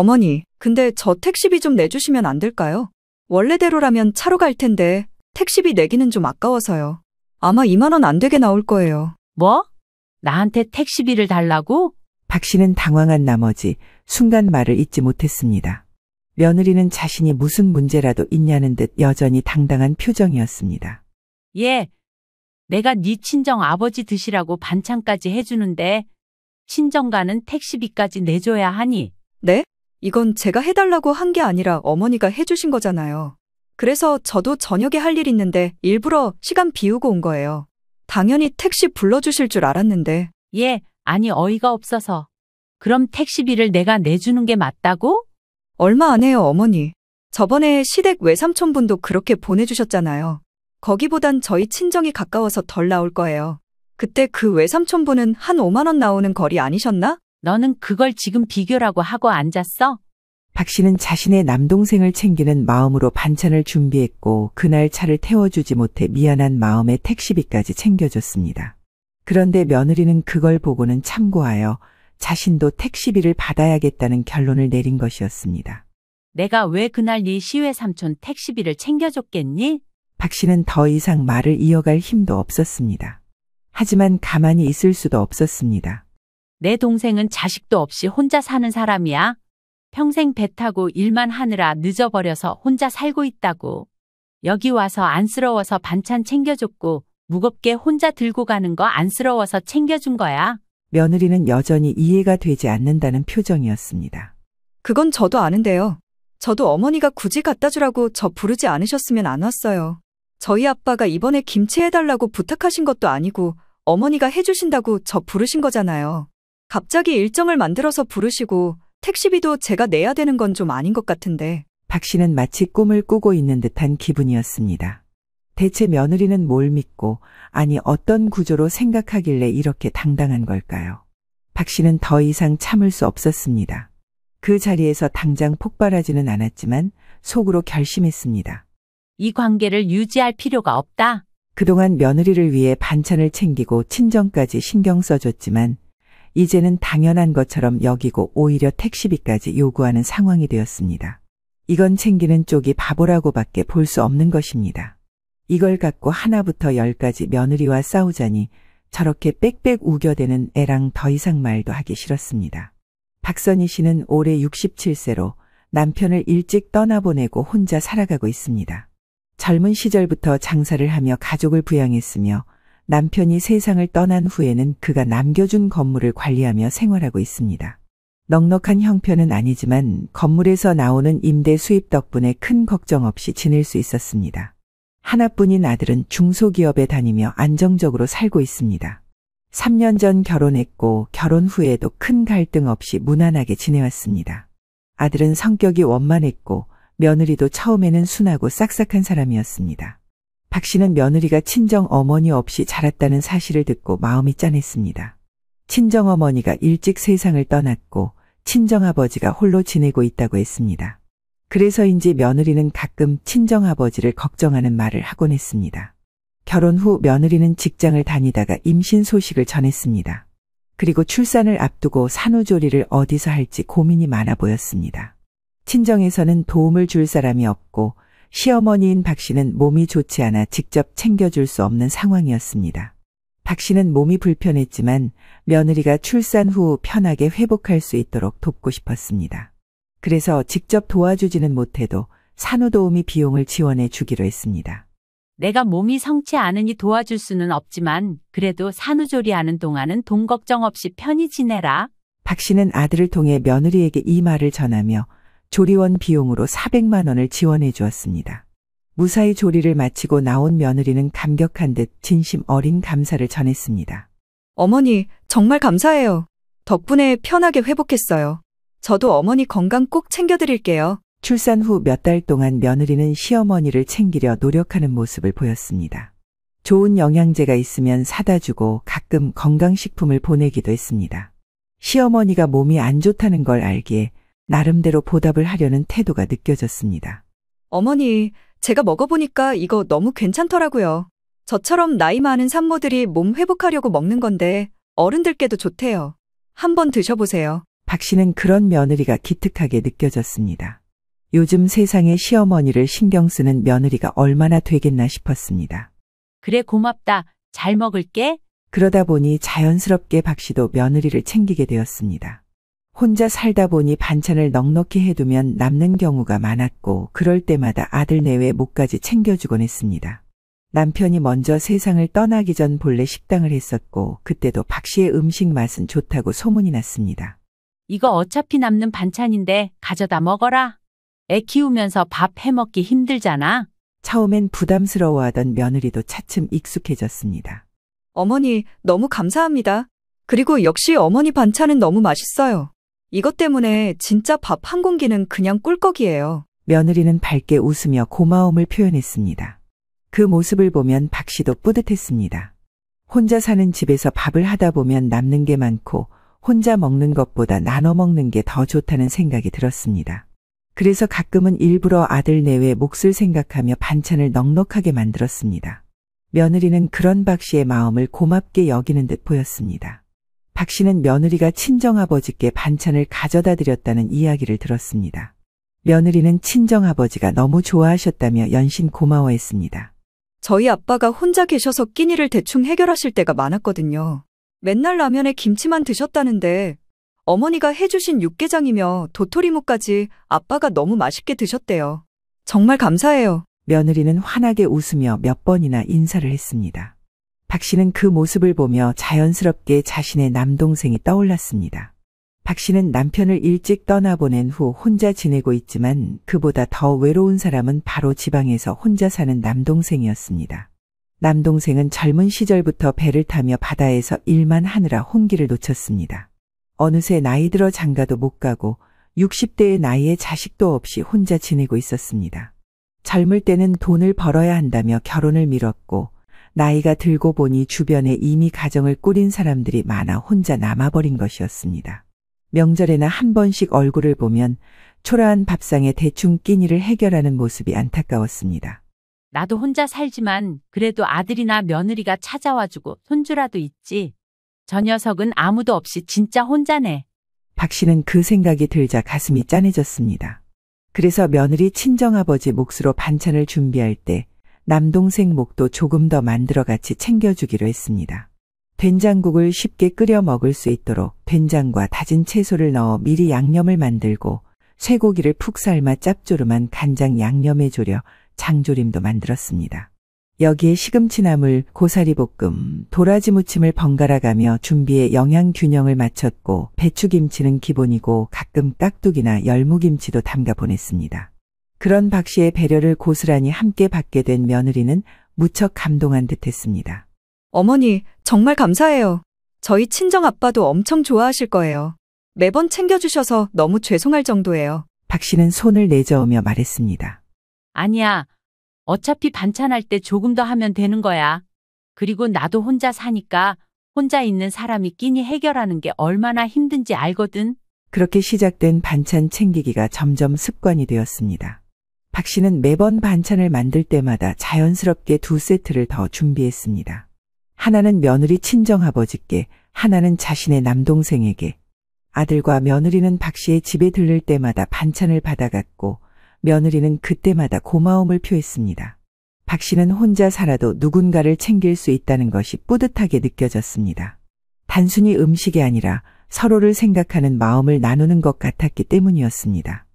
어머니, 근데 저 택시비 좀 내주시면 안 될까요? 원래대로라면 차로 갈 텐데 택시비 내기는 좀 아까워서요. 아마 2만 원 안 되게 나올 거예요. 뭐? 나한테 택시비를 달라고? 박 씨는 당황한 나머지 순간 말을 잇지 못했습니다. 며느리는 자신이 무슨 문제라도 있냐는 듯 여전히 당당한 표정이었습니다. 예, 내가 네 친정 아버지 드시라고 반찬까지 해주는데 친정가는 택시비까지 내줘야 하니. 네? 이건 제가 해달라고 한 게 아니라 어머니가 해주신 거잖아요. 그래서 저도 저녁에 할 일 있는데 일부러 시간 비우고 온 거예요. 당연히 택시 불러주실 줄 알았는데. 예, 아니 어이가 없어서. 그럼 택시비를 내가 내주는 게 맞다고? 얼마 안 해요, 어머니. 저번에 시댁 외삼촌분도 그렇게 보내주셨잖아요. 거기보단 저희 친정이 가까워서 덜 나올 거예요. 그때 그 외삼촌분은 한 5만 원 나오는 거리 아니셨나? 너는 그걸 지금 비교라고 하고 앉았어? 박 씨는 자신의 남동생을 챙기는 마음으로 반찬을 준비했고 그날 차를 태워주지 못해 미안한 마음에 택시비까지 챙겨줬습니다. 그런데 며느리는 그걸 보고는 참고하여 자신도 택시비를 받아야겠다는 결론을 내린 것이었습니다. 내가 왜 그날 네 시외삼촌 택시비를 챙겨줬겠니? 박 씨는 더 이상 말을 이어갈 힘도 없었습니다. 하지만 가만히 있을 수도 없었습니다. 내 동생은 자식도 없이 혼자 사는 사람이야. 평생 배 타고 일만 하느라 늦어버려서 혼자 살고 있다고. 여기 와서 안쓰러워서 반찬 챙겨줬고 무겁게 혼자 들고 가는 거 안쓰러워서 챙겨준 거야. 며느리는 여전히 이해가 되지 않는다는 표정이었습니다. 그건 저도 아는데요. 저도 어머니가 굳이 갖다 주라고 저 부르지 않으셨으면 안 왔어요. 저희 아빠가 이번에 김치 해달라고 부탁하신 것도 아니고 어머니가 해주신다고 저 부르신 거잖아요. 갑자기 일정을 만들어서 부르시고 택시비도 제가 내야 되는 건 좀 아닌 것 같은데. 박 씨는 마치 꿈을 꾸고 있는 듯한 기분이었습니다. 대체 며느리는 뭘 믿고, 아니 어떤 구조로 생각하길래 이렇게 당당한 걸까요? 박 씨는 더 이상 참을 수 없었습니다. 그 자리에서 당장 폭발하지는 않았지만 속으로 결심했습니다. 이 관계를 유지할 필요가 없다. 그동안 며느리를 위해 반찬을 챙기고 친정까지 신경 써줬지만 이제는 당연한 것처럼 여기고 오히려 택시비까지 요구하는 상황이 되었습니다. 이건 챙기는 쪽이 바보라고밖에 볼 수 없는 것입니다. 이걸 갖고 하나부터 열까지 며느리와 싸우자니 저렇게 빽빽 우겨대는 애랑 더 이상 말도 하기 싫었습니다. 박선희 씨는 올해 67세로 남편을 일찍 떠나보내고 혼자 살아가고 있습니다. 젊은 시절부터 장사를 하며 가족을 부양했으며 남편이 세상을 떠난 후에는 그가 남겨준 건물을 관리하며 생활하고 있습니다. 넉넉한 형편은 아니지만 건물에서 나오는 임대 수입 덕분에 큰 걱정 없이 지낼 수 있었습니다. 하나뿐인 아들은 중소기업에 다니며 안정적으로 살고 있습니다. 3년 전 결혼했고 결혼 후에도 큰 갈등 없이 무난하게 지내왔습니다. 아들은 성격이 원만했고 며느리도 처음에는 순하고 싹싹한 사람이었습니다. 박 씨는 며느리가 친정 어머니 없이 자랐다는 사실을 듣고 마음이 짠했습니다. 친정 어머니가 일찍 세상을 떠났고 친정 아버지가 홀로 지내고 있다고 했습니다. 그래서인지 며느리는 가끔 친정 아버지를 걱정하는 말을 하곤 했습니다. 결혼 후 며느리는 직장을 다니다가 임신 소식을 전했습니다. 그리고 출산을 앞두고 산후조리를 어디서 할지 고민이 많아 보였습니다. 친정에서는 도움을 줄 사람이 없고 시어머니인 박 씨는 몸이 좋지 않아 직접 챙겨줄 수 없는 상황이었습니다. 박 씨는 몸이 불편했지만 며느리가 출산 후 편하게 회복할 수 있도록 돕고 싶었습니다. 그래서 직접 도와주지는 못해도 산후도우미 비용을 지원해 주기로 했습니다. 내가 몸이 성치 않으니 도와줄 수는 없지만 그래도 산후조리하는 동안은 돈 걱정 없이 편히 지내라. 박 씨는 아들을 통해 며느리에게 이 말을 전하며 조리원 비용으로 400만 원을 지원해 주었습니다. 무사히 조리를 마치고 나온 며느리는 감격한 듯 진심 어린 감사를 전했습니다. 어머니, 정말 감사해요. 덕분에 편하게 회복했어요. 저도 어머니 건강 꼭 챙겨드릴게요. 출산 후 몇 달 동안 며느리는 시어머니를 챙기려 노력하는 모습을 보였습니다. 좋은 영양제가 있으면 사다 주고 가끔 건강식품을 보내기도 했습니다. 시어머니가 몸이 안 좋다는 걸 알기에 나름대로 보답을 하려는 태도가 느껴졌습니다. 어머니, 제가 먹어보니까 이거 너무 괜찮더라고요. 저처럼 나이 많은 산모들이 몸 회복하려고 먹는 건데 어른들께도 좋대요. 한번 드셔보세요. 박 씨는 그런 며느리가 기특하게 느껴졌습니다. 요즘 세상에 시어머니를 신경 쓰는 며느리가 얼마나 되겠나 싶었습니다. 그래 고맙다. 잘 먹을게. 그러다 보니 자연스럽게 박 씨도 며느리를 챙기게 되었습니다. 혼자 살다 보니 반찬을 넉넉히 해두면 남는 경우가 많았고 그럴 때마다 아들 내외 목까지 챙겨주곤 했습니다. 남편이 먼저 세상을 떠나기 전 본래 식당을 했었고 그때도 박 씨의 음식 맛은 좋다고 소문이 났습니다. 이거 어차피 남는 반찬인데 가져다 먹어라. 애 키우면서 밥 해먹기 힘들잖아. 처음엔 부담스러워하던 며느리도 차츰 익숙해졌습니다. 어머니, 너무 감사합니다. 그리고 역시 어머니 반찬은 너무 맛있어요. 이것 때문에 진짜 밥 한 공기는 그냥 꿀꺽이에요. 며느리는 밝게 웃으며 고마움을 표현했습니다. 그 모습을 보면 박 씨도 뿌듯했습니다. 혼자 사는 집에서 밥을 하다 보면 남는 게 많고 혼자 먹는 것보다 나눠 먹는 게 더 좋다는 생각이 들었습니다. 그래서 가끔은 일부러 아들 내외 몫을 생각하며 반찬을 넉넉하게 만들었습니다. 며느리는 그런 박 씨의 마음을 고맙게 여기는 듯 보였습니다. 박 씨는 며느리가 친정아버지께 반찬을 가져다 드렸다는 이야기를 들었습니다. 며느리는 친정아버지가 너무 좋아하셨다며 연신 고마워했습니다. 저희 아빠가 혼자 계셔서 끼니를 대충 해결하실 때가 많았거든요. 맨날 라면에 김치만 드셨다는데 어머니가 해주신 육개장이며 도토리묵까지 아빠가 너무 맛있게 드셨대요. 정말 감사해요. 며느리는 환하게 웃으며 몇 번이나 인사를 했습니다. 박 씨는 그 모습을 보며 자연스럽게 자신의 남동생이 떠올랐습니다. 박 씨는 남편을 일찍 떠나보낸 후 혼자 지내고 있지만 그보다 더 외로운 사람은 바로 지방에서 혼자 사는 남동생이었습니다. 남동생은 젊은 시절부터 배를 타며 바다에서 일만 하느라 혼기를 놓쳤습니다. 어느새 나이 들어 장가도 못 가고 60대의 나이에 자식도 없이 혼자 지내고 있었습니다. 젊을 때는 돈을 벌어야 한다며 결혼을 미뤘고 나이가 들고 보니 주변에 이미 가정을 꾸린 사람들이 많아 혼자 남아버린 것이었습니다. 명절에나 한 번씩 얼굴을 보면 초라한 밥상에 대충 끼니를 해결하는 모습이 안타까웠습니다. 나도 혼자 살지만 그래도 아들이나 며느리가 찾아와주고 손주라도 있지. 저 녀석은 아무도 없이 진짜 혼자네. 박 씨는 그 생각이 들자 가슴이 짠해졌습니다. 그래서 며느리 친정아버지 몫으로 반찬을 준비할 때 남동생 몫도 조금 더 만들어 같이 챙겨주기로 했습니다. 된장국을 쉽게 끓여 먹을 수 있도록 된장과 다진 채소를 넣어 미리 양념을 만들고 쇠고기를 푹 삶아 짭조름한 간장 양념에 졸여 장조림도 만들었습니다. 여기에 시금치나물, 고사리볶음, 도라지 무침을 번갈아 가며 준비에 영양 균형을 맞췄고 배추김치는 기본이고 가끔 깍두기나 열무김치도 담가 보냈습니다. 그런 박 씨의 배려를 고스란히 함께 받게 된 며느리는 무척 감동한 듯했습니다. 어머니, 정말 감사해요. 저희 친정아빠도 엄청 좋아하실 거예요. 매번 챙겨주셔서 너무 죄송할 정도예요. 박 씨는 손을 내저으며 말했습니다. 아니야. 어차피 반찬할 때 조금 더 하면 되는 거야. 그리고 나도 혼자 사니까 혼자 있는 사람이 끼니 해결하는 게 얼마나 힘든지 알거든. 그렇게 시작된 반찬 챙기기가 점점 습관이 되었습니다. 박 씨는 매번 반찬을 만들 때마다 자연스럽게 2세트를 더 준비했습니다. 하나는 며느리 친정아버지께, 하나는 자신의 남동생에게. 아들과 며느리는 박 씨의 집에 들를 때마다 반찬을 받아갔고 며느리는 그때마다 고마움을 표했습니다. 박 씨는 혼자 살아도 누군가를 챙길 수 있다는 것이 뿌듯하게 느껴졌습니다. 단순히 음식이 아니라 서로를 생각하는 마음을 나누는 것 같았기 때문이었습니다.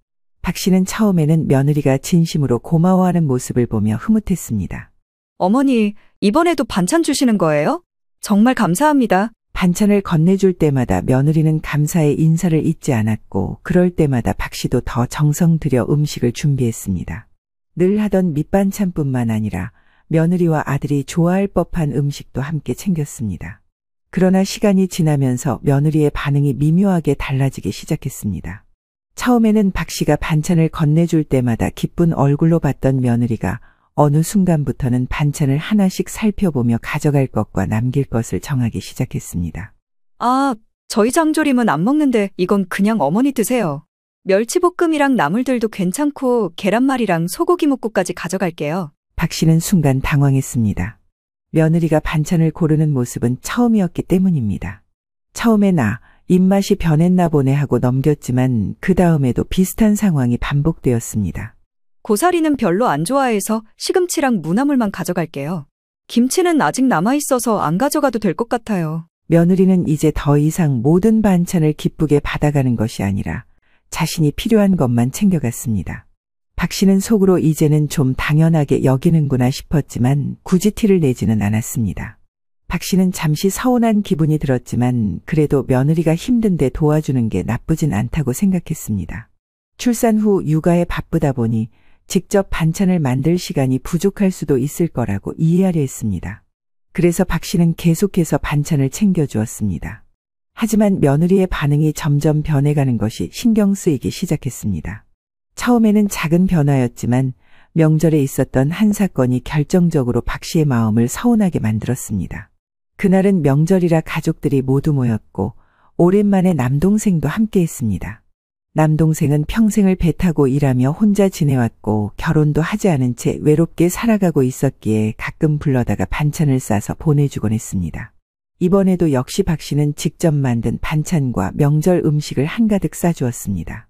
박 씨는 처음에는 며느리가 진심으로 고마워하는 모습을 보며 흐뭇했습니다. 어머니, 이번에도 반찬 주시는 거예요? 정말 감사합니다. 반찬을 건네줄 때마다 며느리는 감사의 인사를 잊지 않았고 그럴 때마다 박 씨도 더 정성 들여 음식을 준비했습니다. 늘 하던 밑반찬뿐만 아니라 며느리와 아들이 좋아할 법한 음식도 함께 챙겼습니다. 그러나 시간이 지나면서 며느리의 반응이 미묘하게 달라지기 시작했습니다. 처음에는 박 씨가 반찬을 건네줄 때마다 기쁜 얼굴로 봤던 며느리가 어느 순간부터는 반찬을 하나씩 살펴보며 가져갈 것과 남길 것을 정하기 시작했습니다. 아, 저희 장조림은 안 먹는데 이건 그냥 어머니 드세요. 멸치볶음이랑 나물들도 괜찮고 계란말이랑 소고기 묵국까지 가져갈게요. 박 씨는 순간 당황했습니다. 며느리가 반찬을 고르는 모습은 처음이었기 때문입니다. 처음에 나, 입맛이 변했나 보네 하고 넘겼지만 그 다음에도 비슷한 상황이 반복되었습니다. 고사리는 별로 안 좋아해서 시금치랑 무나물만 가져갈게요. 김치는 아직 남아있어서 안 가져가도 될 것 같아요. 며느리는 이제 더 이상 모든 반찬을 기쁘게 받아가는 것이 아니라 자신이 필요한 것만 챙겨갔습니다. 박 씨는 속으로 이제는 좀 당연하게 여기는구나 싶었지만 굳이 티를 내지는 않았습니다. 박 씨는 잠시 서운한 기분이 들었지만 그래도 며느리가 힘든데 도와주는 게 나쁘진 않다고 생각했습니다. 출산 후 육아에 바쁘다 보니 직접 반찬을 만들 시간이 부족할 수도 있을 거라고 이해하려 했습니다. 그래서 박 씨는 계속해서 반찬을 챙겨주었습니다. 하지만 며느리의 반응이 점점 변해가는 것이 신경 쓰이기 시작했습니다. 처음에는 작은 변화였지만 명절에 있었던 한 사건이 결정적으로 박 씨의 마음을 서운하게 만들었습니다. 그날은 명절이라 가족들이 모두 모였고 오랜만에 남동생도 함께했습니다. 남동생은 평생을 배 타고 일하며 혼자 지내왔고 결혼도 하지 않은 채 외롭게 살아가고 있었기에 가끔 불러다가 반찬을 싸서 보내주곤 했습니다. 이번에도 역시 박 씨는 직접 만든 반찬과 명절 음식을 한가득 싸주었습니다.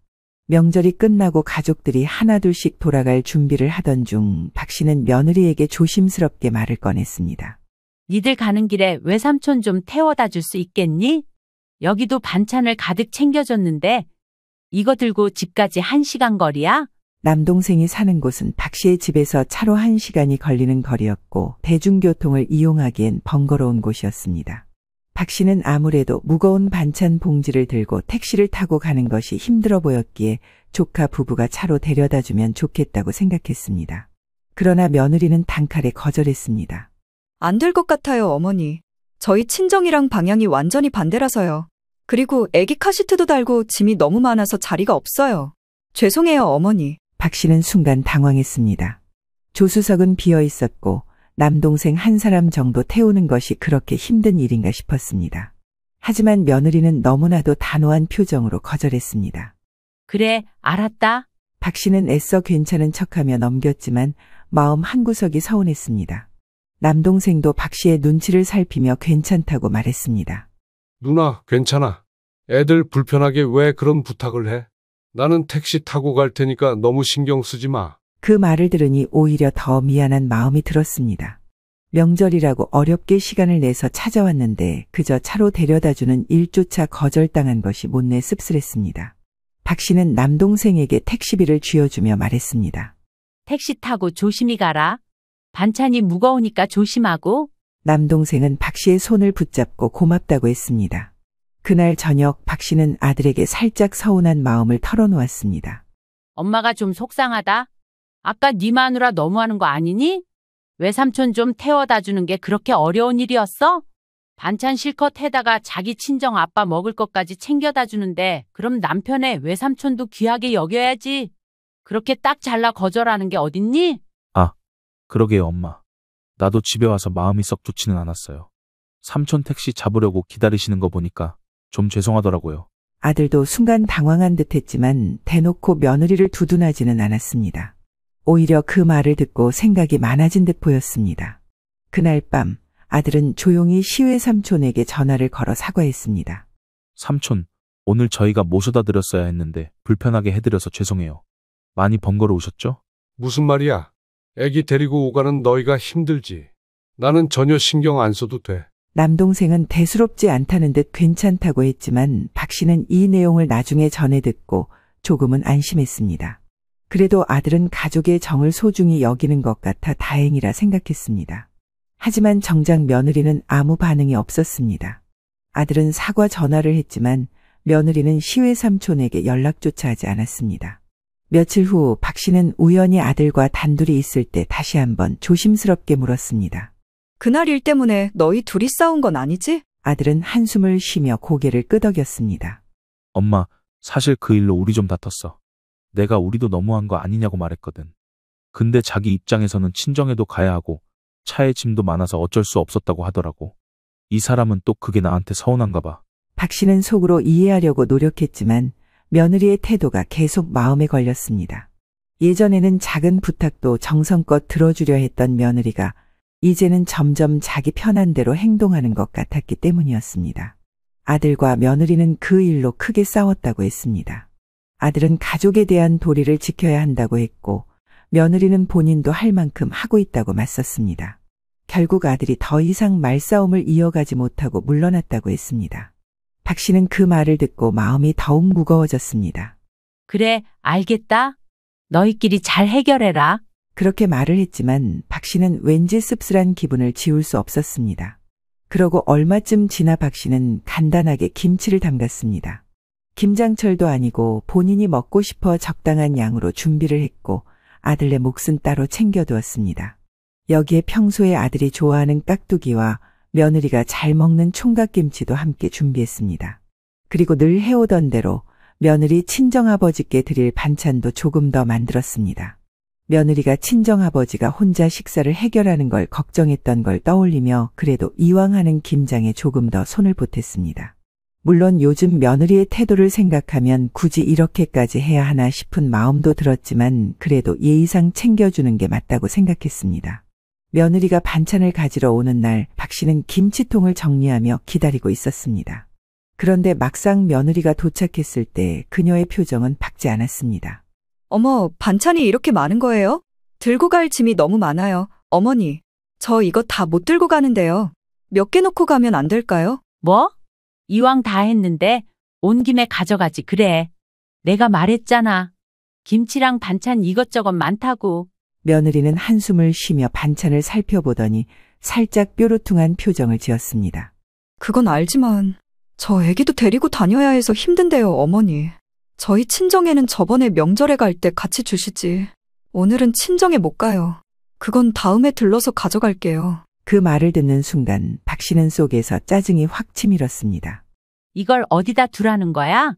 명절이 끝나고 가족들이 하나둘씩 돌아갈 준비를 하던 중 박 씨는 며느리에게 조심스럽게 말을 꺼냈습니다. 니들 가는 길에 외삼촌 좀 태워다 줄 수 있겠니? 여기도 반찬을 가득 챙겨줬는데 이거 들고 집까지 1시간 거리야? 남동생이 사는 곳은 박 씨의 집에서 차로 1시간이 걸리는 거리였고 대중교통을 이용하기엔 번거로운 곳이었습니다. 박 씨는 아무래도 무거운 반찬 봉지를 들고 택시를 타고 가는 것이 힘들어 보였기에 조카 부부가 차로 데려다 주면 좋겠다고 생각했습니다. 그러나 며느리는 단칼에 거절했습니다. 안 될 것 같아요, 어머니. 저희 친정이랑 방향이 완전히 반대라서요. 그리고 애기 카시트도 달고 짐이 너무 많아서 자리가 없어요. 죄송해요, 어머니. 박 씨는 순간 당황했습니다. 조수석은 비어 있었고 남동생 한 사람 정도 태우는 것이 그렇게 힘든 일인가 싶었습니다. 하지만 며느리는 너무나도 단호한 표정으로 거절했습니다. 그래, 알았다. 박 씨는 애써 괜찮은 척하며 넘겼지만 마음 한구석이 서운했습니다. 남동생도 박 씨의 눈치를 살피며 괜찮다고 말했습니다. 누나, 괜찮아. 애들 불편하게 왜 그런 부탁을 해? 나는 택시 타고 갈 테니까 너무 신경 쓰지 마. 그 말을 들으니 오히려 더 미안한 마음이 들었습니다. 명절이라고 어렵게 시간을 내서 찾아왔는데 그저 차로 데려다주는 일조차 거절당한 것이 못내 씁쓸했습니다. 박 씨는 남동생에게 택시비를 쥐어주며 말했습니다. 택시 타고 조심히 가라. 반찬이 무거우니까 조심하고. 남동생은 박 씨의 손을 붙잡고 고맙다고 했습니다. 그날 저녁 박 씨는 아들에게 살짝 서운한 마음을 털어놓았습니다. 엄마가 좀 속상하다. 아까 네 마누라 너무하는 거 아니니? 외삼촌 좀 태워다 주는 게 그렇게 어려운 일이었어? 반찬 실컷 해다가 자기 친정 아빠 먹을 것까지 챙겨다 주는데 그럼 남편의 외삼촌도 귀하게 여겨야지. 그렇게 딱 잘라 거절하는 게 어딨니? 그러게요, 엄마. 나도 집에 와서 마음이 썩 좋지는 않았어요. 삼촌 택시 잡으려고 기다리시는 거 보니까 좀 죄송하더라고요. 아들도 순간 당황한 듯했지만 대놓고 며느리를 두둔하지는 않았습니다. 오히려 그 말을 듣고 생각이 많아진 듯 보였습니다. 그날 밤 아들은 조용히 시외 삼촌에게 전화를 걸어 사과했습니다. 삼촌, 오늘 저희가 모셔다 드렸어야 했는데 불편하게 해드려서 죄송해요. 많이 번거로우셨죠? 무슨 말이야? 애기 데리고 오가는 너희가 힘들지. 나는 전혀 신경 안 써도 돼. 남동생은 대수롭지 않다는 듯 괜찮다고 했지만 박 씨는 이 내용을 나중에 전해 듣고 조금은 안심했습니다. 그래도 아들은 가족의 정을 소중히 여기는 것 같아 다행이라 생각했습니다. 하지만 정작 며느리는 아무 반응이 없었습니다. 아들은 사과 전화를 했지만 며느리는 시외 삼촌에게 연락조차 하지 않았습니다. 며칠 후 박 씨는 우연히 아들과 단둘이 있을 때 다시 한번 조심스럽게 물었습니다. 그날 일 때문에 너희 둘이 싸운 건 아니지? 아들은 한숨을 쉬며 고개를 끄덕였습니다. 엄마, 사실 그 일로 우리 좀 다퉜어. 내가 우리도 너무한 거 아니냐고 말했거든. 근데 자기 입장에서는 친정에도 가야 하고 차에 짐도 많아서 어쩔 수 없었다고 하더라고. 이 사람은 또 그게 나한테 서운한가 봐. 박 씨는 속으로 이해하려고 노력했지만 며느리의 태도가 계속 마음에 걸렸습니다. 예전에는 작은 부탁도 정성껏 들어주려 했던 며느리가 이제는 점점 자기 편한 대로 행동하는 것 같았기 때문이었습니다. 아들과 며느리는 그 일로 크게 싸웠다고 했습니다. 아들은 가족에 대한 도리를 지켜야 한다고 했고 며느리는 본인도 할 만큼 하고 있다고 맞섰습니다. 결국 아들이 더 이상 말싸움을 이어가지 못하고 물러났다고 했습니다. 박 씨는 그 말을 듣고 마음이 더욱 무거워졌습니다. 그래, 알겠다. 너희끼리 잘 해결해라. 그렇게 말을 했지만 박 씨는 왠지 씁쓸한 기분을 지울 수 없었습니다. 그러고 얼마쯤 지나 박 씨는 간단하게 김치를 담갔습니다. 김장철도 아니고 본인이 먹고 싶어 적당한 양으로 준비를 했고 아들네 몫은 따로 챙겨두었습니다. 여기에 평소에 아들이 좋아하는 깍두기와 며느리가 잘 먹는 총각김치도 함께 준비했습니다. 그리고 늘 해오던 대로 며느리 친정아버지께 드릴 반찬도 조금 더 만들었습니다. 며느리가 친정아버지가 혼자 식사를 해결하는 걸 걱정했던 걸 떠올리며 그래도 이왕 하는 김장에 조금 더 손을 보탰습니다. 물론 요즘 며느리의 태도를 생각하면 굳이 이렇게까지 해야 하나 싶은 마음도 들었지만 그래도 예의상 챙겨주는 게 맞다고 생각했습니다. 며느리가 반찬을 가지러 오는 날 박 씨는 김치통을 정리하며 기다리고 있었습니다. 그런데 막상 며느리가 도착했을 때 그녀의 표정은 밝지 않았습니다. 어머, 반찬이 이렇게 많은 거예요? 들고 갈 짐이 너무 많아요. 어머니, 저 이거 다 못 들고 가는데요. 몇 개 놓고 가면 안 될까요? 뭐? 이왕 다 했는데 온 김에 가져가지 그래. 내가 말했잖아. 김치랑 반찬 이것저것 많다고. 며느리는 한숨을 쉬며 반찬을 살펴보더니 살짝 뾰루퉁한 표정을 지었습니다. 그건 알지만 저 애기도 데리고 다녀야 해서 힘든데요, 어머니. 저희 친정에는 저번에 명절에 갈 때 같이 주시지. 오늘은 친정에 못 가요. 그건 다음에 들러서 가져갈게요. 그 말을 듣는 순간 박 씨는 속에서 짜증이 확 치밀었습니다. 이걸 어디다 두라는 거야?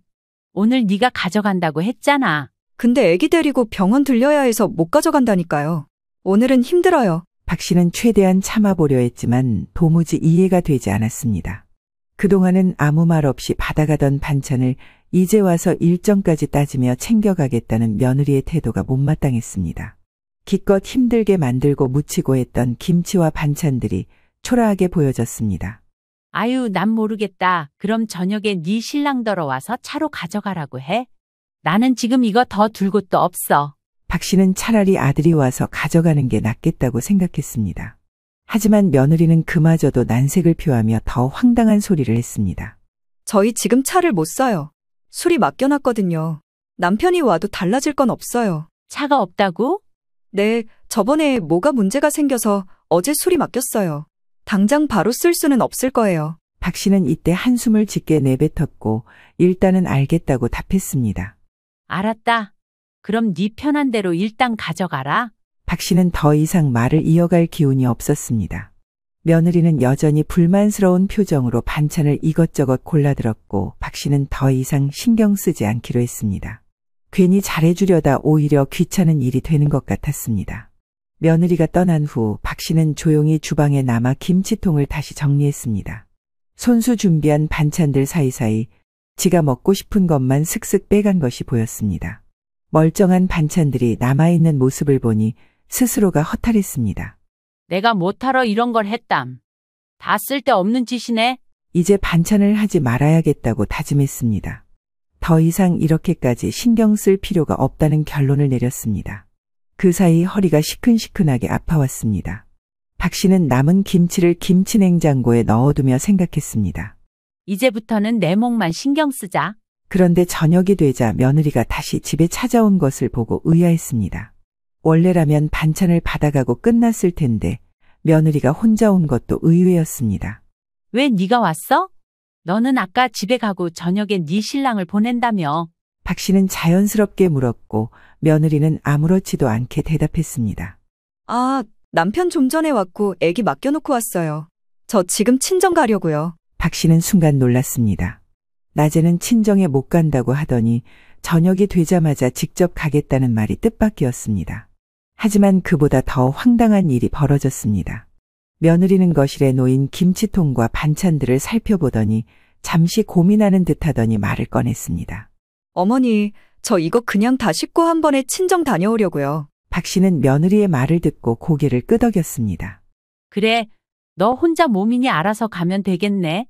오늘 네가 가져간다고 했잖아. 근데 애기 데리고 병원 들려야 해서 못 가져간다니까요. 오늘은 힘들어요. 박 씨는 최대한 참아보려 했지만 도무지 이해가 되지 않았습니다. 그동안은 아무 말 없이 받아가던 반찬을 이제 와서 일정까지 따지며 챙겨가겠다는 며느리의 태도가 못마땅했습니다. 기껏 힘들게 만들고 무치고 했던 김치와 반찬들이 초라하게 보여졌습니다. 아유, 난 모르겠다. 그럼 저녁에 네 신랑더러 와서 차로 가져가라고 해. 나는 지금 이거 더 둘 곳도 없어. 박 씨는 차라리 아들이 와서 가져가는 게 낫겠다고 생각했습니다. 하지만 며느리는 그마저도 난색을 표하며 더 황당한 소리를 했습니다. 저희 지금 차를 못 사요. 술이 맡겨놨거든요. 남편이 와도 달라질 건 없어요. 차가 없다고? 네, 저번에 뭐가 문제가 생겨서 어제 술이 맡겼어요. 당장 바로 쓸 수는 없을 거예요. 박 씨는 이때 한숨을 짙게 내뱉었고 일단은 알겠다고 답했습니다. 알았다. 그럼 네 편한 대로 일단 가져가라. 박 씨는 더 이상 말을 이어갈 기운이 없었습니다. 며느리는 여전히 불만스러운 표정으로 반찬을 이것저것 골라들었고 박 씨는 더 이상 신경 쓰지 않기로 했습니다. 괜히 잘해주려다 오히려 귀찮은 일이 되는 것 같았습니다. 며느리가 떠난 후 박 씨는 조용히 주방에 남아 김치통을 다시 정리했습니다. 손수 준비한 반찬들 사이사이 지가 먹고 싶은 것만 슥슥 빼간 것이 보였습니다. 멀쩡한 반찬들이 남아있는 모습을 보니 스스로가 허탈했습니다. 내가 못하러 이런 걸 했담. 다 쓸데없는 짓이네. 이제 반찬을 하지 말아야겠다고 다짐했습니다. 더 이상 이렇게까지 신경 쓸 필요가 없다는 결론을 내렸습니다. 그 사이 허리가 시큰시큰하게 아파왔습니다. 박 씨는 남은 김치를 김치냉장고에 넣어두며 생각했습니다. 이제부터는 내 목만 신경 쓰자. 그런데 저녁이 되자 며느리가 다시 집에 찾아온 것을 보고 의아했습니다. 원래라면 반찬을 받아가고 끝났을 텐데 며느리가 혼자 온 것도 의외였습니다. 왜 네가 왔어? 너는 아까 집에 가고 저녁에 네 신랑을 보낸다며. 박 씨는 자연스럽게 물었고 며느리는 아무렇지도 않게 대답했습니다. 아, 남편 좀 전에 왔고 애기 맡겨놓고 왔어요. 저 지금 친정 가려고요. 박 씨는 순간 놀랐습니다. 낮에는 친정에 못 간다고 하더니 저녁이 되자마자 직접 가겠다는 말이 뜻밖이었습니다. 하지만 그보다 더 황당한 일이 벌어졌습니다. 며느리는 거실에 놓인 김치통과 반찬들을 살펴보더니 잠시 고민하는 듯하더니 말을 꺼냈습니다. 어머니, 저 이거 그냥 다 씻고 한 번에 친정 다녀오려고요. 박 씨는 며느리의 말을 듣고 고개를 끄덕였습니다. 그래, 너 혼자 몸이니 알아서 가면 되겠네.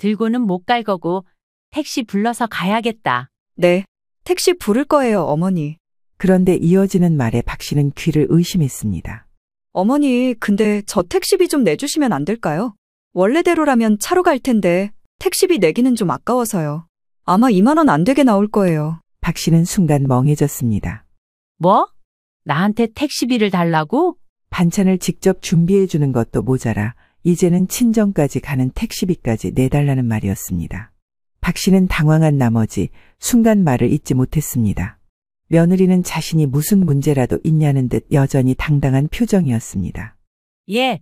들고는 못 갈 거고 택시 불러서 가야겠다. 네. 택시 부를 거예요, 어머니. 그런데 이어지는 말에 박 씨는 귀를 의심했습니다. 어머니, 근데 저 택시비 좀 내주시면 안 될까요? 원래대로라면 차로 갈 텐데 택시비 내기는 좀 아까워서요. 아마 2만 원 안 되게 나올 거예요. 박 씨는 순간 멍해졌습니다. 뭐? 나한테 택시비를 달라고? 반찬을 직접 준비해 주는 것도 모자라 이제는 친정까지 가는 택시비까지 내달라는 말이었습니다. 박 씨는 당황한 나머지 순간 말을 잇지 못했습니다. 며느리는 자신이 무슨 문제라도 있냐는 듯 여전히 당당한 표정이었습니다. 예.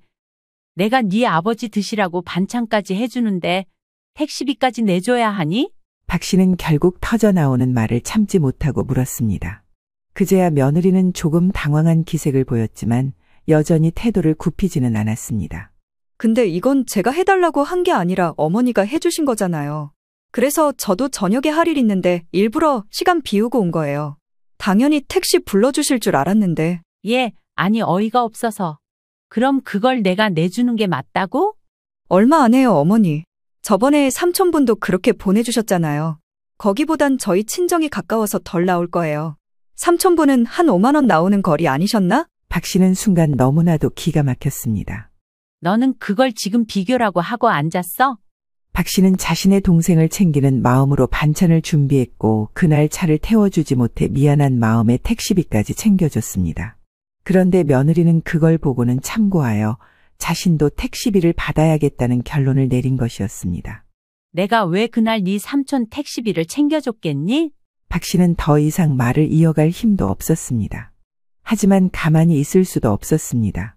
내가 네 아버지 드시라고 반찬까지 해주는데 택시비까지 내줘야 하니? 박 씨는 결국 터져나오는 말을 참지 못하고 물었습니다. 그제야 며느리는 조금 당황한 기색을 보였지만 여전히 태도를 굽히지는 않았습니다. 근데 이건 제가 해달라고 한 게 아니라 어머니가 해주신 거잖아요. 그래서 저도 저녁에 할 일 있는데 일부러 시간 비우고 온 거예요. 당연히 택시 불러주실 줄 알았는데. 예, 아니 어이가 없어서. 그럼 그걸 내가 내주는 게 맞다고? 얼마 안 해요, 어머니. 저번에 삼촌분도 그렇게 보내주셨잖아요. 거기보단 저희 친정이 가까워서 덜 나올 거예요. 삼촌분은 한 5만 원 나오는 거리 아니셨나? 박 씨는 순간 너무나도 기가 막혔습니다. 너는 그걸 지금 비교라고 하고 앉았어? 박 씨는 자신의 동생을 챙기는 마음으로 반찬을 준비했고 그날 차를 태워주지 못해 미안한 마음에 택시비까지 챙겨줬습니다. 그런데 며느리는 그걸 보고는 참고하여 자신도 택시비를 받아야겠다는 결론을 내린 것이었습니다. 내가 왜 그날 네 삼촌 택시비를 챙겨줬겠니? 박 씨는 더 이상 말을 이어갈 힘도 없었습니다. 하지만 가만히 있을 수도 없었습니다.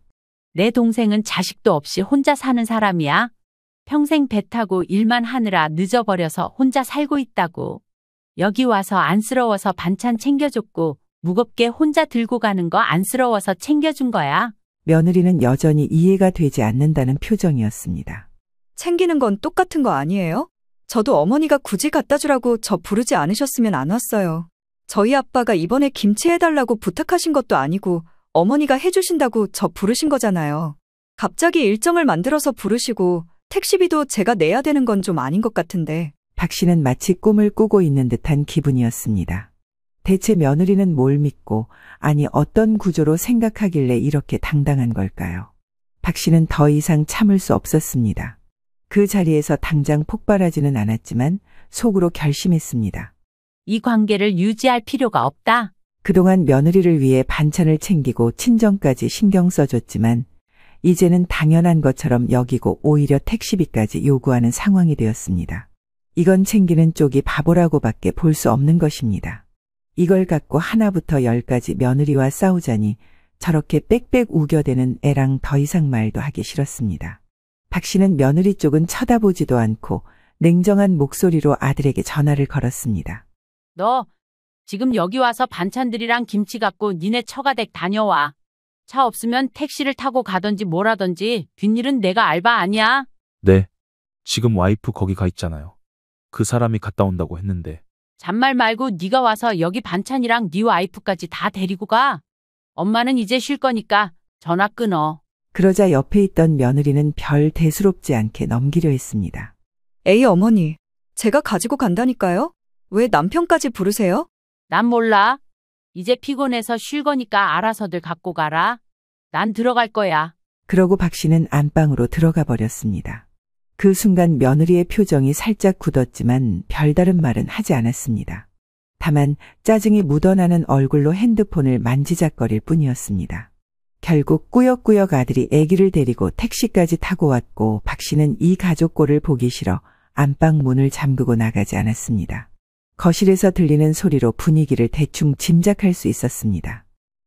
내 동생은 자식도 없이 혼자 사는 사람이야. 평생 배 타고 일만 하느라 늦어버려서 혼자 살고 있다고. 여기 와서 안쓰러워서 반찬 챙겨줬고 무겁게 혼자 들고 가는 거 안쓰러워서 챙겨준 거야. 며느리는 여전히 이해가 되지 않는다는 표정이었습니다. 챙기는 건 똑같은 거 아니에요? 저도 어머니가 굳이 갖다 주라고 저 부르지 않으셨으면 안 왔어요. 저희 아빠가 이번에 김치 해달라고 부탁하신 것도 아니고 어머니가 해주신다고 저 부르신 거잖아요. 갑자기 일정을 만들어서 부르시고 택시비도 제가 내야 되는 건 좀 아닌 것 같은데. 박 씨는 마치 꿈을 꾸고 있는 듯한 기분이었습니다. 대체 며느리는 뭘 믿고, 아니 어떤 구조로 생각하길래 이렇게 당당한 걸까요? 박 씨는 더 이상 참을 수 없었습니다. 그 자리에서 당장 폭발하지는 않았지만 속으로 결심했습니다. 이 관계를 유지할 필요가 없다. 그동안 며느리를 위해 반찬을 챙기고 친정까지 신경 써줬지만 이제는 당연한 것처럼 여기고 오히려 택시비까지 요구하는 상황이 되었습니다. 이건 챙기는 쪽이 바보라고밖에 볼 수 없는 것입니다. 이걸 갖고 하나부터 열까지 며느리와 싸우자니 저렇게 빽빽 우겨대는 애랑 더 이상 말도 하기 싫었습니다. 박 씨는 며느리 쪽은 쳐다보지도 않고 냉정한 목소리로 아들에게 전화를 걸었습니다. 너 지금 여기 와서 반찬들이랑 김치 갖고 니네 처가댁 다녀와. 차 없으면 택시를 타고 가던지 뭐라던지 뒷일은 내가 알바 아니야. 네. 지금 와이프 거기 가 있잖아요. 그 사람이 갔다 온다고 했는데. 잔말 말고 네가 와서 여기 반찬이랑 네 와이프까지 다 데리고 가. 엄마는 이제 쉴 거니까 전화 끊어. 그러자 옆에 있던 며느리는 별 대수롭지 않게 넘기려 했습니다. 에이 어머니, 제가 가지고 간다니까요? 왜 남편까지 부르세요? 난 몰라. 이제 피곤해서 쉴 거니까 알아서들 갖고 가라. 난 들어갈 거야. 그러고 박 씨는 안방으로 들어가 버렸습니다. 그 순간 며느리의 표정이 살짝 굳었지만 별다른 말은 하지 않았습니다. 다만 짜증이 묻어나는 얼굴로 핸드폰을 만지작거릴 뿐이었습니다. 결국 꾸역꾸역 아들이 아기를 데리고 택시까지 타고 왔고 박 씨는 이 가족꼴을 보기 싫어 안방 문을 잠그고 나가지 않았습니다. 거실에서 들리는 소리로 분위기를 대충 짐작할 수 있었습니다.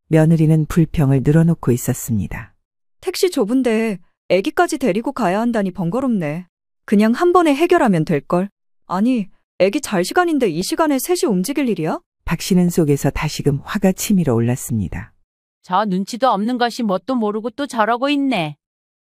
며느리는 불평을 늘어놓고 있었습니다. 택시 좁은데 애기까지 데리고 가야 한다니 번거롭네. 그냥 한 번에 해결하면 될걸. 아니, 애기 잘 시간인데 이 시간에 셋이 움직일 일이야? 박 씨는 속에서 다시금 화가 치밀어 올랐습니다. 저 눈치도 없는 것이 뭣도 모르고 또 저러고 있네.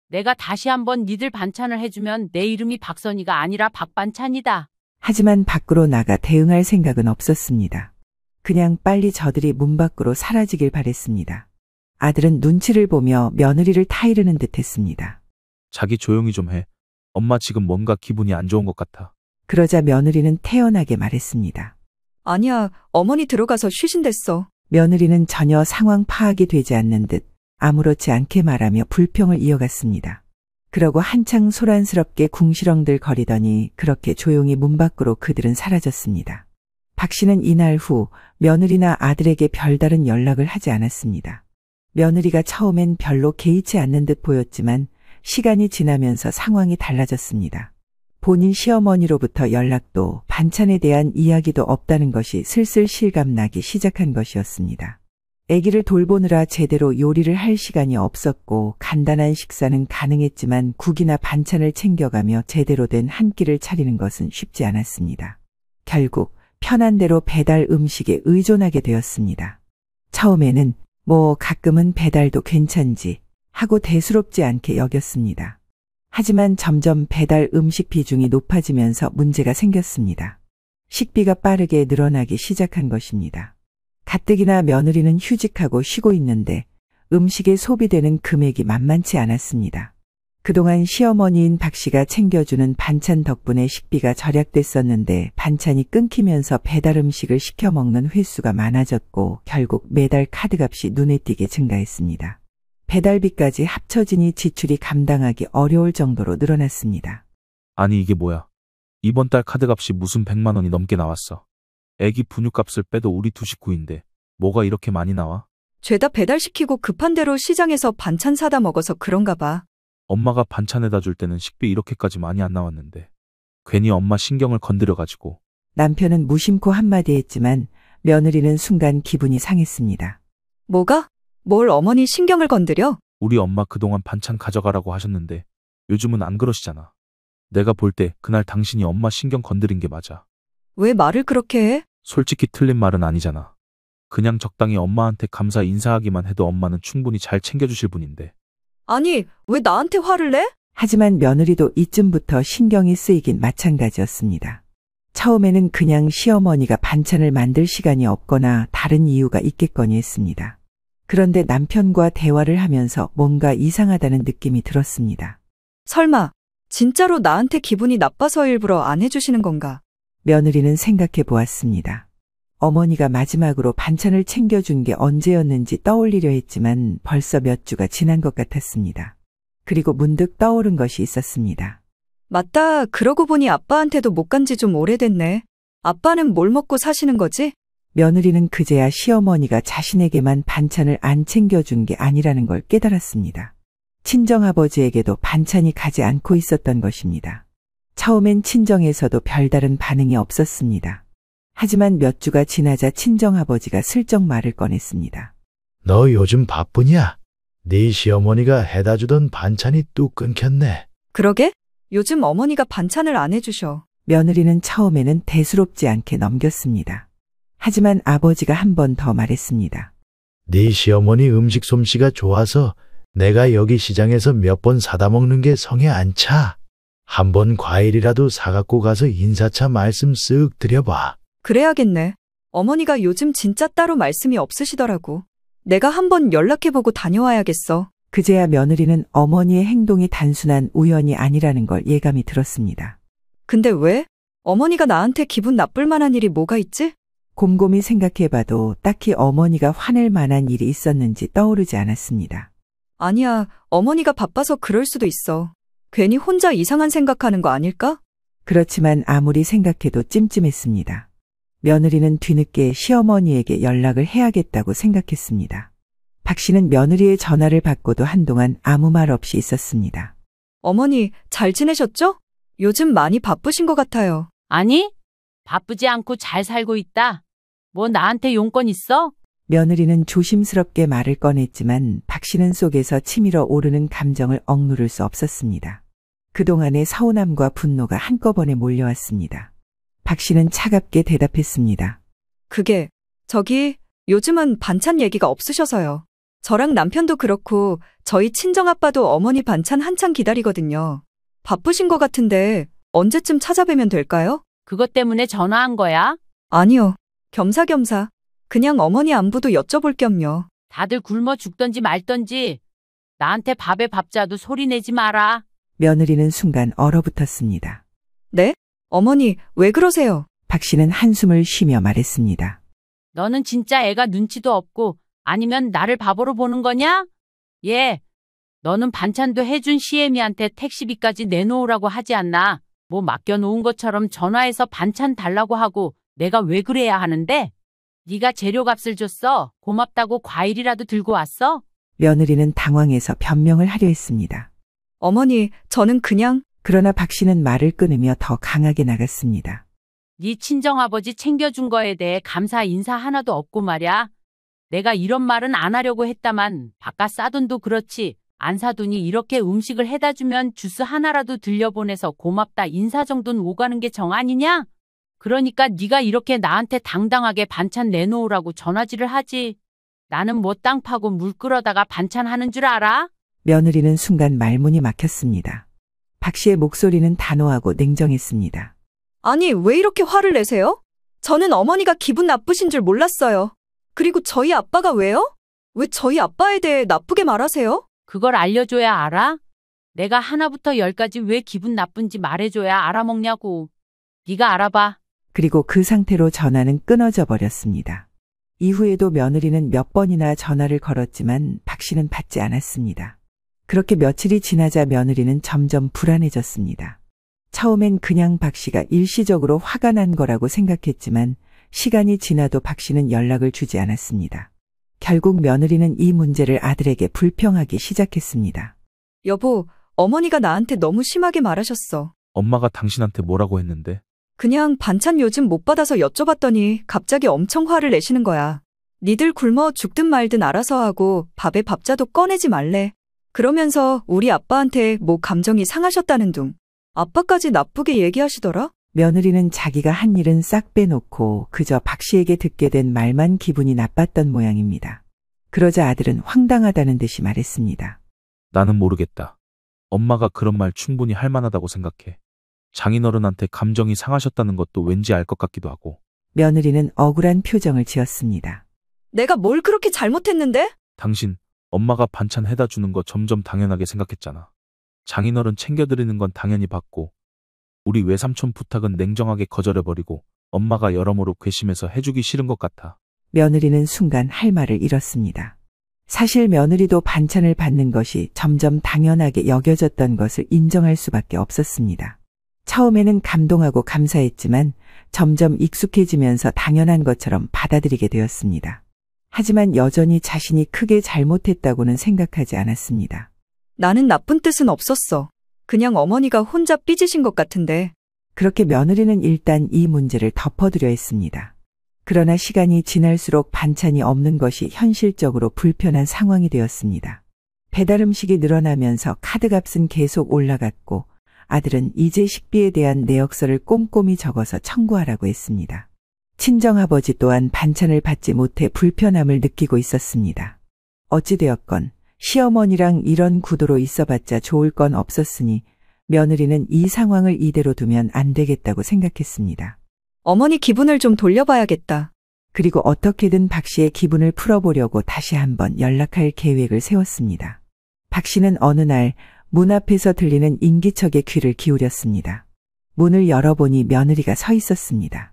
내가 다시 한번 니들 반찬을 해주면 내 이름이 박선이가 아니라 박반찬이다. 하지만 밖으로 나가 대응할 생각은 없었습니다. 그냥 빨리 저들이 문 밖으로 사라지길 바랬습니다. 아들은 눈치를 보며 며느리를 타이르는 듯 했습니다. 자기 조용히 좀 해. 엄마 지금 뭔가 기분이 안 좋은 것 같아. 그러자 며느리는 태연하게 말했습니다. 아니야, 어머니 들어가서 쉬신댔어. 며느리는 전혀 상황 파악이 되지 않는 듯 아무렇지 않게 말하며 불평을 이어갔습니다. 그러고 한창 소란스럽게 궁시렁들 거리더니 그렇게 조용히 문 밖으로 그들은 사라졌습니다. 박 씨는 이날 후 며느리나 아들에게 별다른 연락을 하지 않았습니다. 며느리가 처음엔 별로 개의치 않는 듯 보였지만 시간이 지나면서 상황이 달라졌습니다. 본인 시어머니로부터 연락도 반찬에 대한 이야기도 없다는 것이 슬슬 실감나기 시작한 것이었습니다. 아기를 돌보느라 제대로 요리를 할 시간이 없었고 간단한 식사는 가능했지만 국이나 반찬을 챙겨가며 제대로 된 한 끼를 차리는 것은 쉽지 않았습니다. 결국 편한 대로 배달 음식에 의존하게 되었습니다. 처음에는 가끔은 배달도 괜찮지 하고 대수롭지 않게 여겼습니다. 하지만 점점 배달 음식 비중이 높아지면서 문제가 생겼습니다. 식비가 빠르게 늘어나기 시작한 것입니다. 가뜩이나 며느리는 휴직하고 쉬고 있는데 음식에 소비되는 금액이 만만치 않았습니다. 그동안 시어머니인 박 씨가 챙겨주는 반찬 덕분에 식비가 절약됐었는데 반찬이 끊기면서 배달 음식을 시켜 먹는 횟수가 많아졌고 결국 매달 카드값이 눈에 띄게 증가했습니다. 배달비까지 합쳐지니 지출이 감당하기 어려울 정도로 늘어났습니다. 아니 이게 뭐야? 이번 달 카드값이 무슨 100만 원이 넘게 나왔어. 애기 분유값을 빼도 우리 두 식구인데 뭐가 이렇게 많이 나와? 죄다 배달시키고 급한 대로 시장에서 반찬 사다 먹어서 그런가 봐. 엄마가 반찬에다 줄 때는 식비 이렇게까지 많이 안 나왔는데 괜히 엄마 신경을 건드려가지고. 남편은 무심코 한마디 했지만 며느리는 순간 기분이 상했습니다. 뭐가? 뭘 어머니 신경을 건드려? 우리 엄마 그동안 반찬 가져가라고 하셨는데 요즘은 안 그러시잖아. 내가 볼 때 그날 당신이 엄마 신경 건드린 게 맞아. 왜 말을 그렇게 해? 솔직히 틀린 말은 아니잖아. 그냥 적당히 엄마한테 감사 인사하기만 해도 엄마는 충분히 잘 챙겨주실 분인데. 아니, 왜 나한테 화를 내? 하지만 며느리도 이쯤부터 신경이 쓰이긴 마찬가지였습니다. 처음에는 그냥 시어머니가 반찬을 만들 시간이 없거나 다른 이유가 있겠거니 했습니다. 그런데 남편과 대화를 하면서 뭔가 이상하다는 느낌이 들었습니다. 설마 진짜로 나한테 기분이 나빠서 일부러 안 해주시는 건가? 며느리는 생각해 보았습니다. 어머니가 마지막으로 반찬을 챙겨준 게 언제였는지 떠올리려 했지만 벌써 몇 주가 지난 것 같았습니다. 그리고 문득 떠오른 것이 있었습니다. 맞다. 그러고 보니 아빠한테도 못 간 지 좀 오래됐네. 아빠는 뭘 먹고 사시는 거지? 며느리는 그제야 시어머니가 자신에게만 반찬을 안 챙겨준 게 아니라는 걸 깨달았습니다. 친정아버지에게도 반찬이 가지 않고 있었던 것입니다. 처음엔 친정에서도 별다른 반응이 없었습니다. 하지만 몇 주가 지나자 친정아버지가 슬쩍 말을 꺼냈습니다. 너 요즘 바쁘냐? 네 시어머니가 해다 주던 반찬이 뚝 끊겼네. 그러게? 요즘 어머니가 반찬을 안 해주셔. 며느리는 처음에는 대수롭지 않게 넘겼습니다. 하지만 아버지가 한 번 더 말했습니다. 네 시어머니 음식 솜씨가 좋아서 내가 여기 시장에서 몇 번 사다 먹는 게 성에 안 차. 한번 과일이라도 사갖고 가서 인사차 말씀 쓱 드려봐. 그래야겠네. 어머니가 요즘 진짜 따로 말씀이 없으시더라고. 내가 한번 연락해보고 다녀와야겠어. 그제야 며느리는 어머니의 행동이 단순한 우연이 아니라는 걸 예감이 들었습니다. 근데 왜? 어머니가 나한테 기분 나쁠 만한 일이 뭐가 있지? 곰곰이 생각해봐도 딱히 어머니가 화낼 만한 일이 있었는지 떠오르지 않았습니다. 아니야, 어머니가 바빠서 그럴 수도 있어. 괜히 혼자 이상한 생각하는 거 아닐까? 그렇지만 아무리 생각해도 찜찜했습니다. 며느리는 뒤늦게 시어머니에게 연락을 해야겠다고 생각했습니다. 박 씨는 며느리의 전화를 받고도 한동안 아무 말 없이 있었습니다. 어머니, 잘 지내셨죠? 요즘 많이 바쁘신 것 같아요. 아니, 바쁘지 않고 잘 살고 있다. 뭐 나한테 용건 있어? 며느리는 조심스럽게 말을 꺼냈지만 박 씨는 속에서 치밀어 오르는 감정을 억누를 수 없었습니다. 그동안의 서운함과 분노가 한꺼번에 몰려왔습니다. 박 씨는 차갑게 대답했습니다. 저기, 요즘은 반찬 얘기가 없으셔서요. 저랑 남편도 그렇고 저희 친정아빠도 어머니 반찬 한창 기다리거든요. 바쁘신 것 같은데 언제쯤 찾아뵈면 될까요? 그것 때문에 전화한 거야? 아니요. 겸사겸사. 그냥 어머니 안부도 여쭤볼 겸요. 다들 굶어 죽던지 말던지 나한테 밥에 밥자도 소리 내지 마라. 며느리는 순간 얼어붙었습니다. 네? 어머니, 왜 그러세요? 박 씨는 한숨을 쉬며 말했습니다. 너는 진짜 애가 눈치도 없고 아니면 나를 바보로 보는 거냐? 예. 너는 반찬도 해준 시애미한테 택시비까지 내놓으라고 하지 않나? 뭐 맡겨놓은 것처럼 전화해서 반찬 달라고 하고 내가 왜 그래야 하는데? 네가 재료값을 줬어. 고맙다고 과일이라도 들고 왔어? 며느리는 당황해서 변명을 하려 했습니다. 어머니, 저는 그냥, 그러나 박 씨는 말을 끊으며 더 강하게 나갔습니다. 네 친정아버지 챙겨준 거에 대해 감사 인사 하나도 없고 말야. 내가 이런 말은 안 하려고 했다만 바깥 싸돈도 그렇지 안 사돈이 이렇게 음식을 해다 주면 주스 하나라도 들려보내서 고맙다 인사 정도는 오가는 게 정 아니냐? 그러니까 네가 이렇게 나한테 당당하게 반찬 내놓으라고 전화질을 하지. 나는 뭐 땅 파고 물 끌어다가 반찬 하는 줄 알아? 며느리는 순간 말문이 막혔습니다. 박 씨의 목소리는 단호하고 냉정했습니다. 아니, 왜 이렇게 화를 내세요? 저는 어머니가 기분 나쁘신 줄 몰랐어요. 그리고 저희 아빠가 왜요? 왜 저희 아빠에 대해 나쁘게 말하세요? 그걸 알려줘야 알아? 내가 하나부터 열까지 왜 기분 나쁜지 말해줘야 알아먹냐고. 네가 알아봐. 그리고 그 상태로 전화는 끊어져 버렸습니다. 이후에도 며느리는 몇 번이나 전화를 걸었지만 박 씨는 받지 않았습니다. 그렇게 며칠이 지나자 며느리는 점점 불안해졌습니다. 처음엔 그냥 박 씨가 일시적으로 화가 난 거라고 생각했지만 시간이 지나도 박 씨는 연락을 주지 않았습니다. 결국 며느리는 이 문제를 아들에게 불평하기 시작했습니다. 여보, 어머니가 나한테 너무 심하게 말하셨어. 엄마가 당신한테 뭐라고 했는데? 그냥 반찬 요즘 못 받아서 여쭤봤더니 갑자기 엄청 화를 내시는 거야. 니들 굶어 죽든 말든 알아서 하고 밥에 밥자도 꺼내지 말래. 그러면서 우리 아빠한테 뭐 감정이 상하셨다는 둥. 아빠까지 나쁘게 얘기하시더라? 며느리는 자기가 한 일은 싹 빼놓고 그저 박 씨에게 듣게 된 말만 기분이 나빴던 모양입니다. 그러자 아들은 황당하다는 듯이 말했습니다. 나는 모르겠다. 엄마가 그런 말 충분히 할 만하다고 생각해. 장인어른한테 감정이 상하셨다는 것도 왠지 알 것 같기도 하고. 며느리는 억울한 표정을 지었습니다. 내가 뭘 그렇게 잘못했는데? 당신, 엄마가 반찬 해다 주는 거 점점 당연하게 생각했잖아. 장인어른 챙겨드리는 건 당연히 받고 우리 외삼촌 부탁은 냉정하게 거절해버리고 엄마가 여러모로 괘씸해서 해주기 싫은 것 같아. 며느리는 순간 할 말을 잃었습니다. 사실 며느리도 반찬을 받는 것이 점점 당연하게 여겨졌던 것을 인정할 수밖에 없었습니다. 처음에는 감동하고 감사했지만 점점 익숙해지면서 당연한 것처럼 받아들이게 되었습니다. 하지만 여전히 자신이 크게 잘못했다고는 생각하지 않았습니다. 나는 나쁜 뜻은 없었어. 그냥 어머니가 혼자 삐지신 것 같은데. 그렇게 며느리는 일단 이 문제를 덮어두려 했습니다. 그러나 시간이 지날수록 반찬이 없는 것이 현실적으로 불편한 상황이 되었습니다. 배달 음식이 늘어나면서 카드값은 계속 올라갔고 아들은 이제 식비에 대한 내역서를 꼼꼼히 적어서 청구하라고 했습니다. 친정아버지 또한 반찬을 받지 못해 불편함을 느끼고 있었습니다. 어찌되었건 시어머니랑 이런 구도로 있어봤자 좋을 건 없었으니 며느리는 이 상황을 이대로 두면 안 되겠다고 생각했습니다. 어머니 기분을 좀 돌려봐야겠다. 그리고 어떻게든 박 씨의 기분을 풀어보려고 다시 한번 연락할 계획을 세웠습니다. 박 씨는 어느 날 문 앞에서 들리는 인기척에 귀를 기울였습니다. 문을 열어보니 며느리가 서 있었습니다.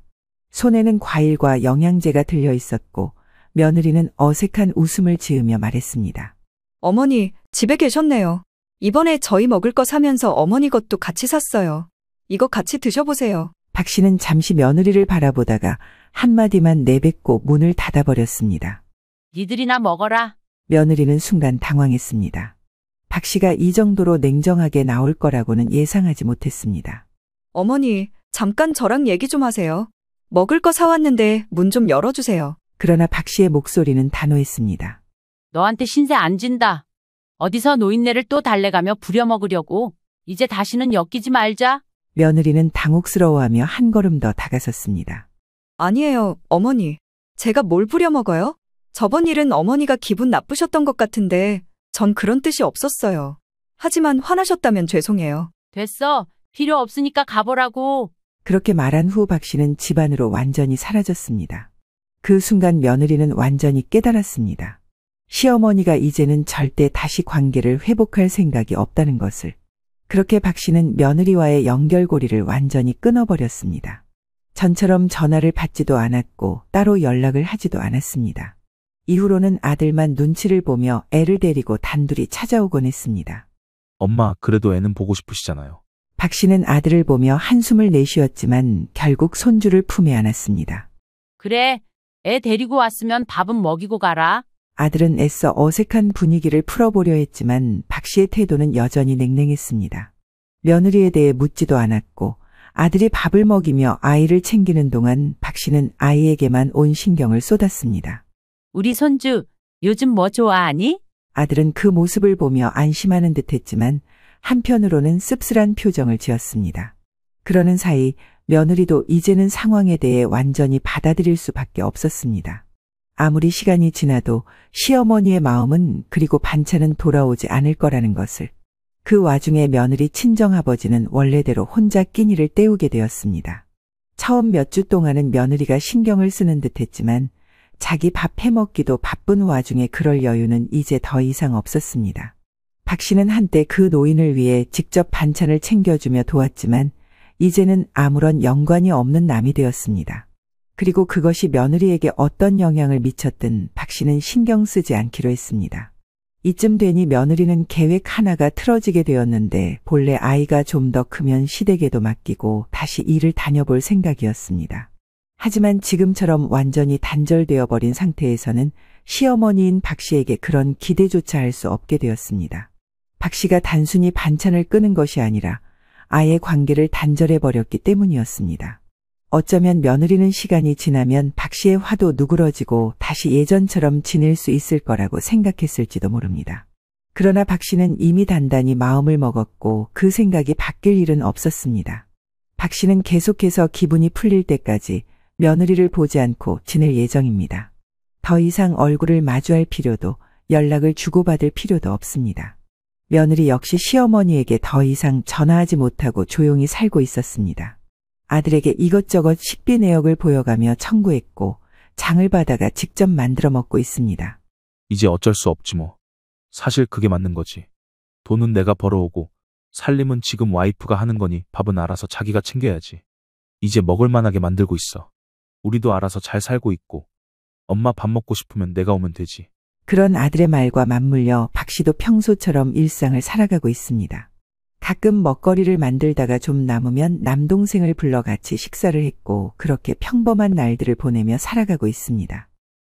손에는 과일과 영양제가 들려 있었고 며느리는 어색한 웃음을 지으며 말했습니다. 어머니, 집에 계셨네요. 이번에 저희 먹을 거 사면서 어머니 것도 같이 샀어요. 이거 같이 드셔보세요. 박 씨는 잠시 며느리를 바라보다가 한마디만 내뱉고 문을 닫아버렸습니다. 니들이나 먹어라. 며느리는 순간 당황했습니다. 박 씨가 이 정도로 냉정하게 나올 거라고는 예상하지 못했습니다. 어머니, 잠깐 저랑 얘기 좀 하세요. 먹을 거 사왔는데 문 좀 열어주세요. 그러나 박 씨의 목소리는 단호했습니다. 너한테 신세 안 진다. 어디서 노인네를 또 달래가며 부려먹으려고. 이제 다시는 엮이지 말자. 며느리는 당혹스러워하며 한 걸음 더 다가섰습니다. 아니에요, 어머니. 제가 뭘 부려먹어요? 저번 일은 어머니가 기분 나쁘셨던 것 같은데 전 그런 뜻이 없었어요. 하지만 화나셨다면 죄송해요. 됐어. 필요 없으니까 가보라고. 그렇게 말한 후 박 씨는 집 안으로 완전히 사라졌습니다. 그 순간 며느리는 완전히 깨달았습니다. 시어머니가 이제는 절대 다시 관계를 회복할 생각이 없다는 것을. 그렇게 박 씨는 며느리와의 연결고리를 완전히 끊어버렸습니다. 전처럼 전화를 받지도 않았고 따로 연락을 하지도 않았습니다. 이후로는 아들만 눈치를 보며 애를 데리고 단둘이 찾아오곤 했습니다. 엄마, 그래도 애는 보고 싶으시잖아요. 박 씨는 아들을 보며 한숨을 내쉬었지만 결국 손주를 품에 안았습니다. 그래, 애 데리고 왔으면 밥은 먹이고 가라. 아들은 애써 어색한 분위기를 풀어보려 했지만 박 씨의 태도는 여전히 냉랭했습니다. 며느리에 대해 묻지도 않았고 아들이 밥을 먹이며 아이를 챙기는 동안 박 씨는 아이에게만 온 신경을 쏟았습니다. 우리 손주, 요즘 뭐 좋아하니? 아들은 그 모습을 보며 안심하는 듯했지만 한편으로는 씁쓸한 표정을 지었습니다. 그러는 사이 며느리도 이제는 상황에 대해 완전히 받아들일 수밖에 없었습니다. 아무리 시간이 지나도 시어머니의 마음은 그리고 반찬은 돌아오지 않을 거라는 것을. 그 와중에 며느리 친정아버지는 원래대로 혼자 끼니를 때우게 되었습니다. 처음 몇 주 동안은 며느리가 신경을 쓰는 듯했지만 자기 밥 해먹기도 바쁜 와중에 그럴 여유는 이제 더 이상 없었습니다. 박 씨는 한때 그 노인을 위해 직접 반찬을 챙겨주며 도왔지만 이제는 아무런 연관이 없는 남이 되었습니다. 그리고 그것이 며느리에게 어떤 영향을 미쳤든 박 씨는 신경 쓰지 않기로 했습니다. 이쯤 되니 며느리는 계획 하나가 틀어지게 되었는데 본래 아이가 좀 더 크면 시댁에도 맡기고 다시 일을 다녀볼 생각이었습니다. 하지만 지금처럼 완전히 단절되어 버린 상태에서는 시어머니인 박 씨에게 그런 기대조차 할 수 없게 되었습니다. 박 씨가 단순히 반찬을 끄는 것이 아니라 아예 관계를 단절해 버렸기 때문이었습니다. 어쩌면 며느리는 시간이 지나면 박 씨의 화도 누그러지고 다시 예전처럼 지낼 수 있을 거라고 생각했을지도 모릅니다. 그러나 박 씨는 이미 단단히 마음을 먹었고 그 생각이 바뀔 일은 없었습니다. 박 씨는 계속해서 기분이 풀릴 때까지 며느리를 보지 않고 지낼 예정입니다. 더 이상 얼굴을 마주할 필요도 연락을 주고받을 필요도 없습니다. 며느리 역시 시어머니에게 더 이상 전화하지 못하고 조용히 살고 있었습니다. 아들에게 이것저것 식비 내역을 보여가며 청구했고 장을 받아가 직접 만들어 먹고 있습니다. 이제 어쩔 수 없지 뭐. 사실 그게 맞는 거지. 돈은 내가 벌어오고 살림은 지금 와이프가 하는 거니 밥은 알아서 자기가 챙겨야지. 이제 먹을 만하게 만들고 있어. 우리도 알아서 잘 살고 있고 엄마 밥 먹고 싶으면 내가 오면 되지. 그런 아들의 말과 맞물려 박 씨도 평소처럼 일상을 살아가고 있습니다. 가끔 먹거리를 만들다가 좀 남으면 남동생을 불러 같이 식사를 했고 그렇게 평범한 날들을 보내며 살아가고 있습니다.